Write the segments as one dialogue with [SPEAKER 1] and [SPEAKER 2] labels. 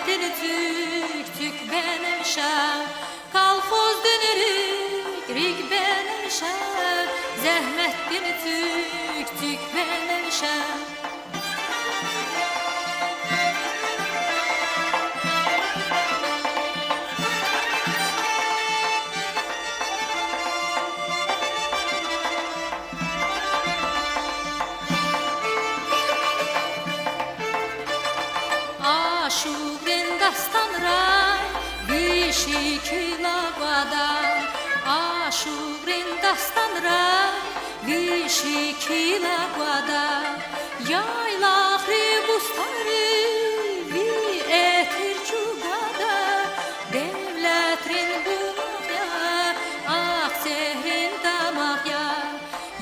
[SPEAKER 1] zəhmətini tük benəmişəm. Kalxoz dönürük, rig benəmişəm. Zəhmətini tük benəmişəm. Aşuqin dastan ray, vişiki labada. Aşuqin dastan ray, vişiki labada. Yaylaq ribustari, vi etir çugada. Devletrin bulmaya, ah sehrin damaya.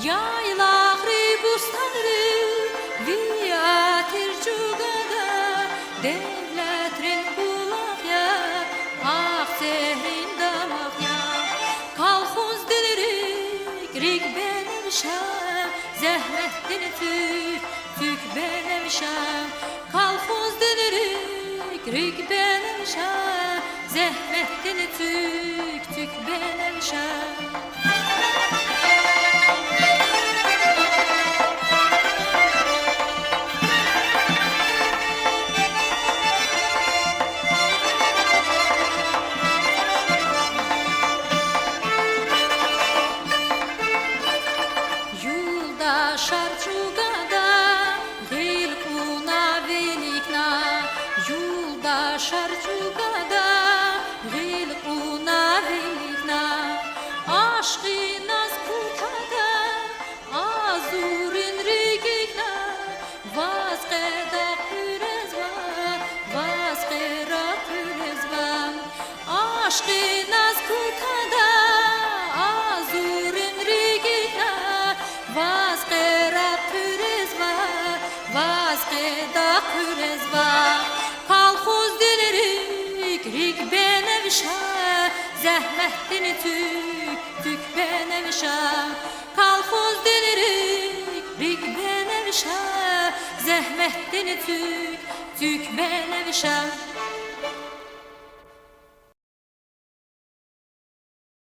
[SPEAKER 1] Yaylaq ribustari, vi etir çugada. Devletrin bulaqya, ah sehrin damaqya. Kalxoz dilirik, rig benəmişəm. Zəhmətini tük benəmişəm. Kalxoz dilirik, rig benəmişəm. Zəhmətini tük benəmişəm. Şarçugada, gilkuna velikna. Yulda şarçugada, gilkuna velikna. Aşkı naz kutada, azurin rigigna. Vazqeda pürezva, vazqera pürezva. Aşkı naz kutada, azurin rigigna. Vazqera pürezva, vazqeda pürezva. Kalxoz dilirik, rig benəmişəm. Zəhmətini tük benəmişəm. Kalxoz dilirik, rig benəmişəm. Zəhmətini tük benəmişəm.